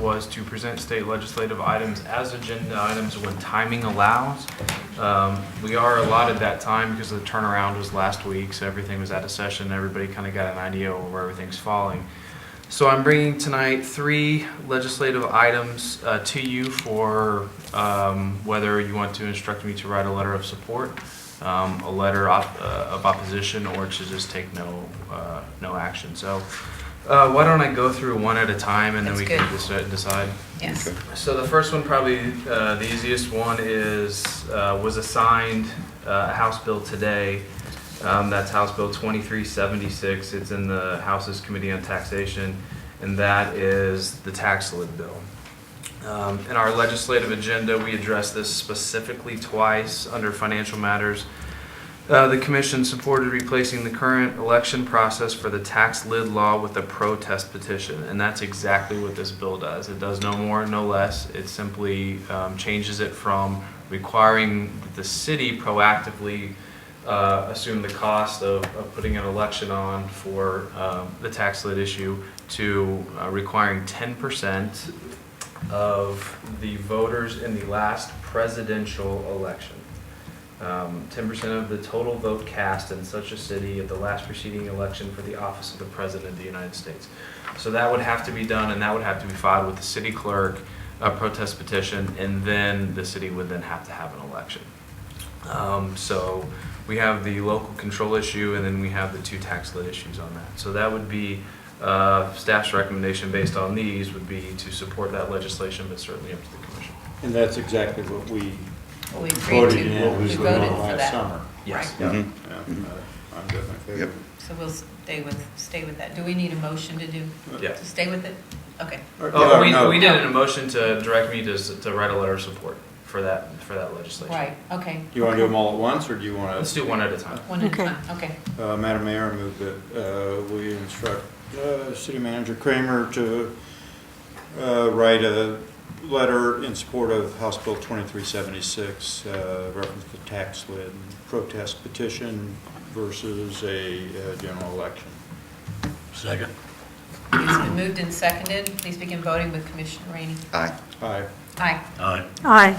was to present state legislative items as agenda items when timing allows. We are allotted that time because the turnaround was last week, so everything was out of session. Everybody kind of got an idea of where everything's falling. So I'm bringing tonight 3 legislative items to you for whether you want to instruct me to write a letter of support, a letter of opposition, or to just take no action. So why don't I go through one at a time and then we can decide? Yes. Okay. So the first one, probably the easiest one, was assigned a House bill today. That's House Bill 2376. It's in the House's Committee on Taxation, and that is the tax lid bill. In our legislative agenda, we addressed this specifically twice under financial matters. The Commission supported replacing the current election process for the tax lid law with a protest petition, and that's exactly what this bill does. It does no more, no less. It simply changes it from requiring the city proactively assume the cost of putting an election on for the tax lid issue to requiring 10% of the voters in the last presidential election. 10% of the total vote cast in such a city at the last preceding election for the office of the President of the United States. So that would have to be done, and that would have to be filed with the city clerk, a protest petition, and then the city would then have to have an election. So we have the local control issue, and then we have the 2 tax lid issues on that. So that would be staff's recommendation based on these would be to support that legislation, but certainly up to the commission. And that's exactly what we agreed voted to. in We voted for last that. summer. Yes. Right. Yeah, I'm definitely. Yep. So we'll stay with that. Do we need a motion to Yeah. stay with it? Okay. We did an motion to direct me to write a letter of support for that legislation. Right, okay. Do you want to do them all at once, or do you want Let's to? do one at a time. One at a Okay. time, okay. Madam Mayor, I move that we instruct City Manager Kramer to write a letter in support of House Bill 2376, reference to tax lid protest petition versus a general election. Second. It's been moved and seconded. Please begin voting with Commissioner Rainey. Aye. Aye. Aye. Aye. Aye.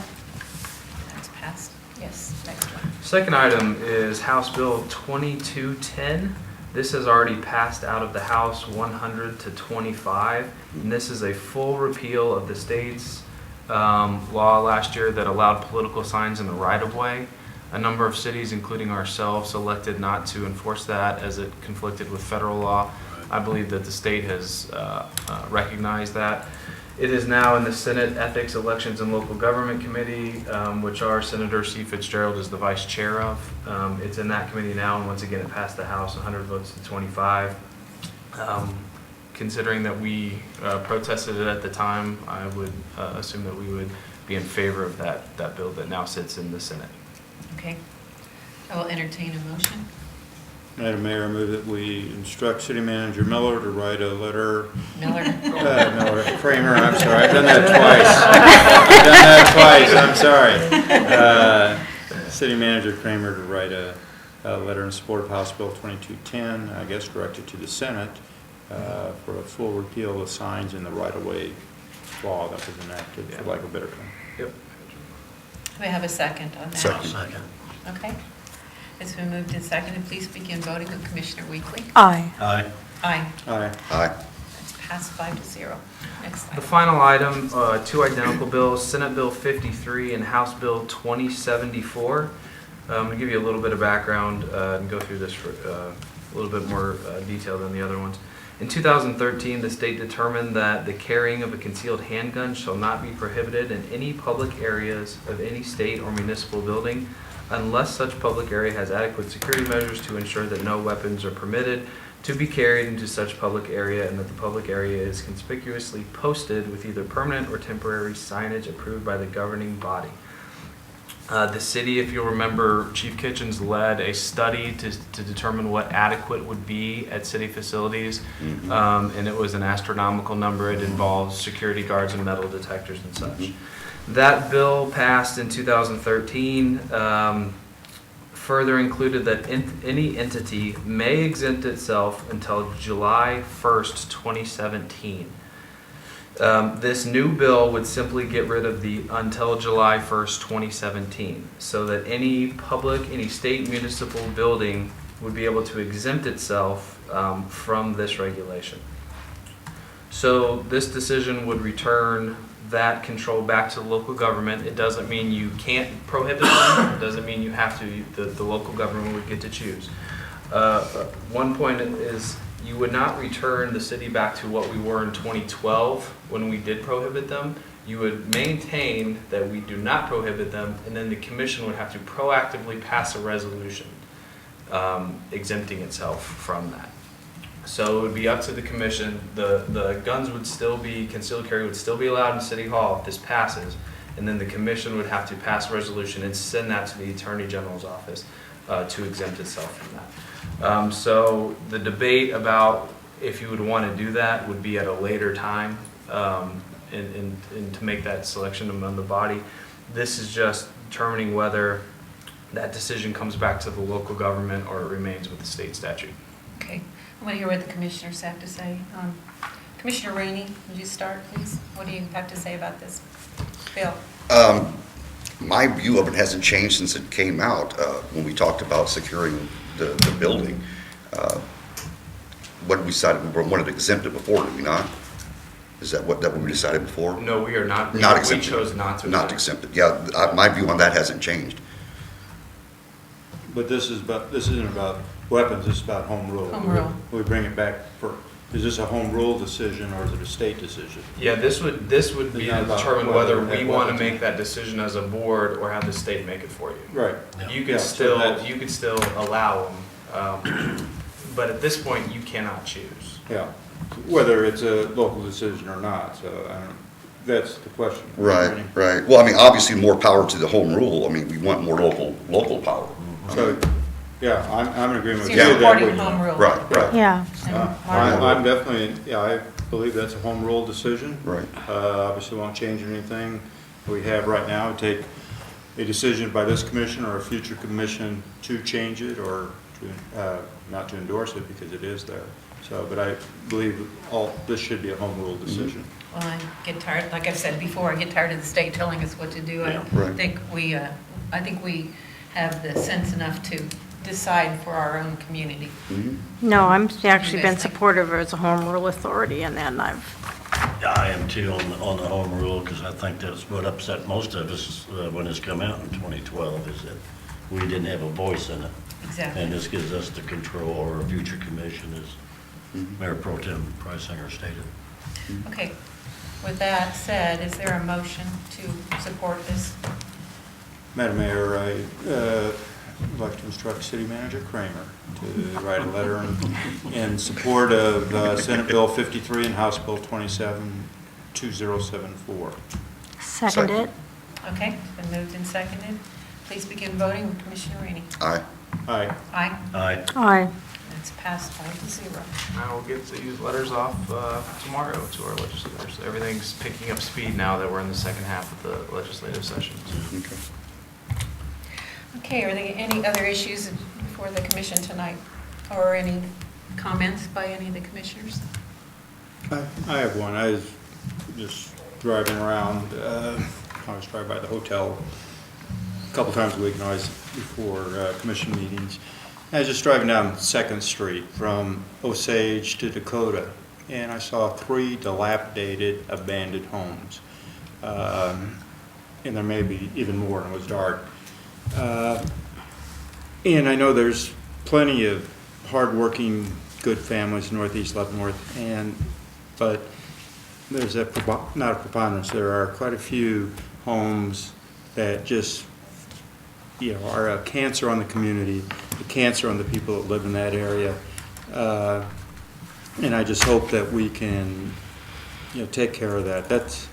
That's passed. Yes, next one. Second item is House Bill 2210. This has already passed out of the House 100 to 25, and this is a full repeal of the state's law last year that allowed political signs in the right-of-way. A number of cities, including ourselves, elected not to enforce that as it conflicted with federal law. I believe that the state has recognized that. It is now in the Senate Ethics, Elections, and Local Government Committee, which our Senator C. Fitzgerald is the vice chair of. It's in that committee now, and once again, it passed the House 100 votes to 25. Considering that we protested it at the time, I would assume that we would be in favor of that bill that now sits in the Senate. Okay. I will entertain a motion. Madam Mayor, I move that we instruct City Manager Miller to write a letter. Miller? Kramer, I'm sorry, I've done that twice. I'm sorry. City Manager Kramer to write a letter in support of House Bill 2210, I guess directed to the Senate, for a full repeal of signs in the right-of-way law that was enacted, for lack of a better term. Yep. Do we have a second on that? Second. Okay. It's been moved and seconded. Please begin voting with Commissioner Weekly. Aye. Aye. Aye. Aye. Aye. That's passed 5-0. Next The item. final item, 2 identical bills, Senate Bill 53 and House Bill 2074. I'm going to give you a little bit of background and go through this for a little bit more detail than the other ones. In 2013, the state determined that the carrying of a concealed handgun shall not be prohibited in any public areas of any state or municipal building unless such public area has adequate security measures to ensure that no weapons are permitted to be carried into such public area and that the public area is conspicuously posted with either permanent or temporary signage approved by the governing body. The city, if you'll remember, Chief Kitchens led a study to determine what adequate would be at city facilities, and it was an astronomical number. It involves security guards and metal detectors and such. That bill passed in 2013, further included that any entity may exempt itself until July 1st, 2017. This new bill would simply get rid of the until July 1st, 2017, so that any state municipal building would be able to exempt itself from this regulation. So this decision would return that control back to the local government. It doesn't mean you can't prohibit them. It doesn't mean you have to. The local government would get to choose. One point is you would not return the city back to what we were in 2012 when we did prohibit them. You would maintain that we do not prohibit them, and then the commission would have to proactively pass a resolution exempting itself from that. So it would be up to the commission. The guns would still be, concealed carry would still be allowed in City Hall if this passes, and then the commission would have to pass a resolution and send that to the Attorney General's office to exempt itself from that. So the debate about if you would want to do that would be at a later time and to make that selection among the body. This is just determining whether that decision comes back to the local government or it remains with the state statute. Okay, I want to hear what the commissioners have to say. Commissioner Rainey, would you start, please? What do you have to say about this bill? My view of it hasn't changed since it came out when we talked about securing the building. What we decided, we wanted to exempt it before, did we not? Is that what we decided before? No, we are not. Not We exempt. chose not to. Not exempt it. Yeah, my view on that hasn't changed. But this isn't about weapons, this is about home rule. Home rule. We bring it back is this a home rule decision or is it a state decision? Yeah, this would be It's to not about determine whether whether we we want to have make that decision as a board or have the state make it for you. Right. You Yeah, could so that's- you could still allow them, but at this point you cannot choose. Yeah, whether it's a local decision or not, so that's the question. Right, right. Well, I mean, obviously more power to the home rule. I mean, we want more local power. So, yeah, I'm in agreement So with you're you. that supporting we- home rule? Right, right, Yeah. And I'm definitely, yeah, I believe that's a home rule decision. right. Obviously won't change anything we have right now. Take a decision by this commission or a future commission to change it or to, not to endorse it because it is there. So, but I believe this should be a home rule decision. Well, I get tired, like I've said before, I get tired of the state telling us what to do. I Right. think we have the sense enough to decide for our own community. Mhm. No, I'm actually You been guys think? supportive as a home rule authority, and then Yeah, I am too on the home rule, because I think that's what upset most of us when this come out in 2012, is that we didn't have a voice in it. Exactly. And this gives us the control, or a future commission, as Mayor Pro Tem Preisinger stated. Okay, with that said, is there a motion to support this? Madam Mayor, I would like to instruct City Manager Kramer to write a letter in support of Senate Bill 53 and House Bill 2074. second it. Okay, it's been moved and seconded. Please begin voting with Commissioner Rainey. Aye. Aye. Aye. Aye. Aye. It's passed 5-0. I will get to use letters off tomorrow to our legislators. Everything's picking up speed now that we're in the second half of the legislative session. Okay. Okay, are there any other issues before the commission tonight? Or any comments by any of the commissioners? I have one. I was just driving around, I was driving by the hotel a couple times a week when I was before commission meetings. I was just driving down 2nd Street from Osage to Dakota, and I saw 3 dilapidated, abandoned homes. And there may be even more, and it was dark. And I know there's plenty of hardworking, good families in Northeast Leavenworth, but there's not a preponderance. There are quite a few homes that just, are a cancer on the community, a cancer on the people that live in that area. And I just hope that we can, take care of that. That's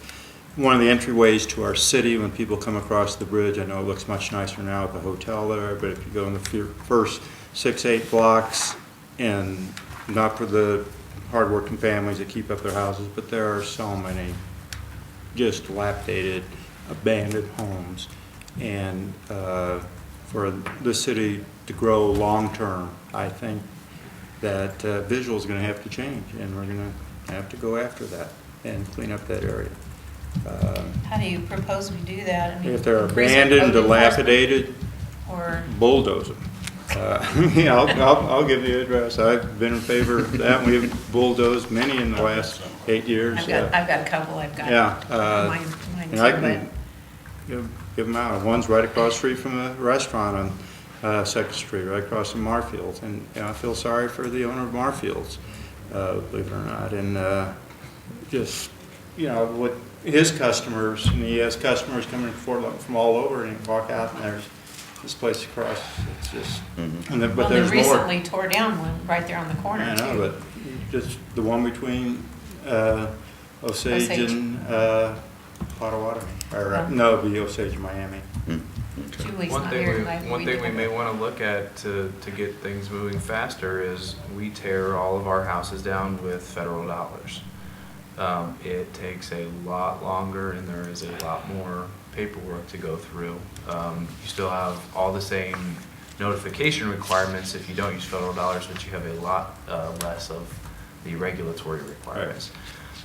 one of the entryways to our city when people come across the bridge. I know it looks much nicer now at the hotel there, but if you go in the first 6-8 blocks, and not for the hardworking families that keep up their houses, but there are so many just dilapidated, abandoned homes. And for the city to grow long-term, I think that visual is going to have to change, and we're going to have to go after that. and clean up that area. How do you propose we do that? I mean, If they're increase abandoned, code enforcement dilapidated, Or, bulldoze them. Yeah, I'll give you the address. I've been in favor of that. We've bulldozed many in the last 8 years. I've got a couple I've got. Yeah, Mine and I too, can give them out. One's right across the street from the restaurant on Second Street, right across from Marfield's. And I feel sorry for the owner of Marfield's, believe it or not. And just, with his customers, and he has customers coming from all over, and you can walk out and there's this place across. It's just, and then, but well, they there's more. recently tore down one right there on the corner I know, too. but just the one between Osage Osage. and Potawatomi, or Oh. no, it'd be Osage and Miami. Julie's One not thing here we, tonight. one thing we may want to look at to get things moving faster is we tear all of our houses down with federal dollars. It takes a lot longer and there is a lot more paperwork to go through. You still have all the same notification requirements if you don't use federal dollars, but you have a lot less of the regulatory requirements.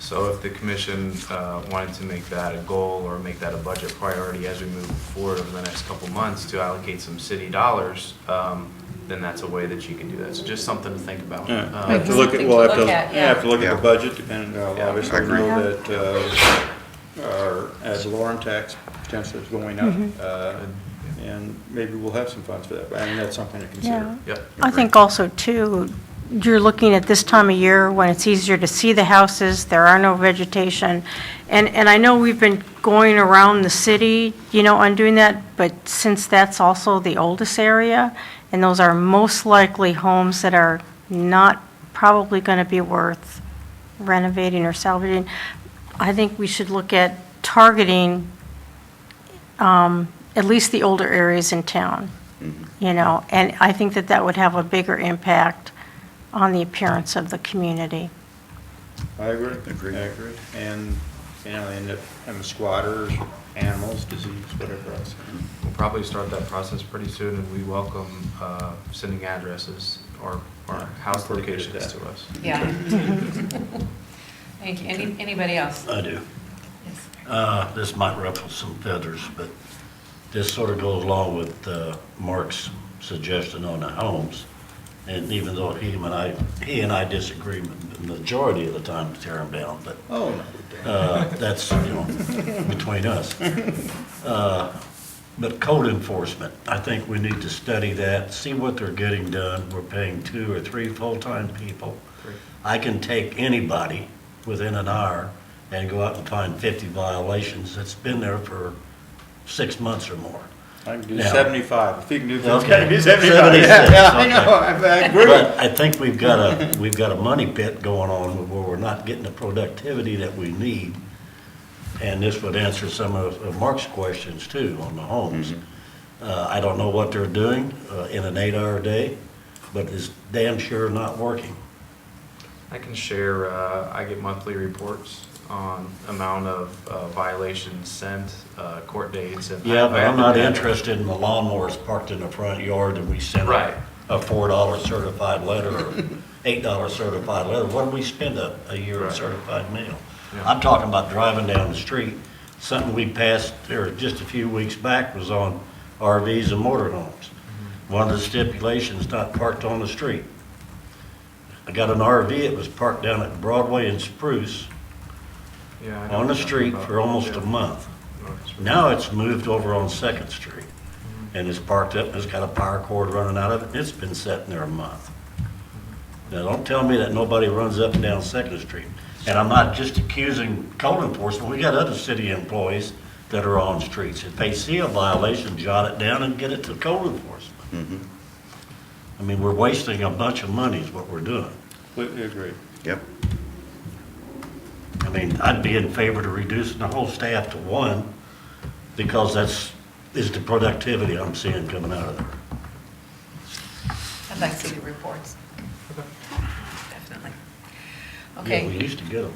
So if the commission wanted to make that a goal or make that a budget priority as we move forward over the next couple months to allocate some city dollars, then that's a way that you can do that. So just something to think about. Yeah, have to look at, we'll have to, have to look at Yeah. the budget, depending, obviously I we agree. know that our ad valorem tax potentially is going up, and maybe we'll have some funds for that. I mean, that's something to consider. Yeah. Yep. I think also too, you're looking at this time of year when it's easier to see the houses, there are no vegetation. And I know we've been going around the city, on doing that, but since that's also the oldest area, and those are most likely homes that are not probably going to be worth renovating or salvaging, I think we should look at targeting at least the older areas in town, and I think that would have a bigger impact on the appearance of the community. I agree. Agree. I agree. And, they end up having squatters, animals, disease, whatever else. We'll probably start that process pretty soon, and we welcome sending addresses or house Pretty good at locations that. to us. Yeah. Thank you. Anybody else? I do. Yes. This might ruffle some feathers, but this sort of goes along with Mark's suggestion on the homes. And even though he and I disagree the majority of the time to tear them down, but Oh, no, we don't. that's, between us. But code enforcement, I think we need to study that, see what they're getting done. We're paying 2 or 3 full-time people. Great. I can take anybody within an hour and go out and find 50 violations that's been there for 6 months or more. I can do Now- 75. If you can do 50, Okay. I can do 75. 76, Yeah, I okay. know, I agree. But I think we've got a money pit going on where we're not getting the productivity that we need. And this would answer some of Mark's questions too on the homes. I don't know what they're doing in an 8-hour day, but it's damn sure not working. I can share, I get monthly reports on amount of violations sent, court dates. And Yeah, but I I'm not have to- interested in the lawnmowers parked in the front yard and we send Right. a $4 certified letter or $8 certified letter. What do we spend a year in Right. certified mail? Yeah. I'm talking about driving down the street. Something we passed there just a few weeks back was on RVs and motorhomes. One of the stipulations, not parked on the street. I got an RV, it was parked down at Broadway and Spruce Yeah, I know on what the you're street talking for about. almost Yeah. a month. No, it's- Now it's moved over on Second Street and it's parked up and it's got a power cord running out of it. It's been sitting there a month. Now, don't tell me that nobody runs up and down Second Street. And I'm not just accusing code enforcement. We got other city employees that are on streets. If they see a violation, jot it down and get it to code enforcement. I mean, we're wasting a bunch of money is what we're doing. Completely agree. Yep. I mean, I'd be in favor to reducing the whole staff to 1 because is the productivity I'm seeing coming out of there. I'd like to see the reports. Definitely. Yeah, we Okay. used to get them.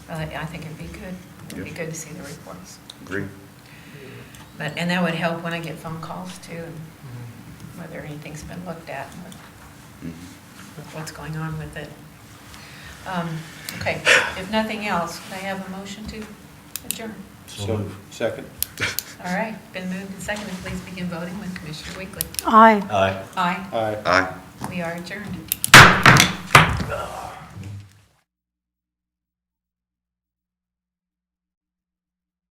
Well, I think it'd be good. It'd be Yes. good to see the reports. Agree. And that would help when I get phone calls too, and whether anything's been looked at and what's going on with it. Okay, if nothing else, can I have a motion to adjourn? So, second? All right, been moved and seconded. Please begin voting with Commissioner Weekly. Aye. Aye. Aye, Aye. Aye. we are adjourned.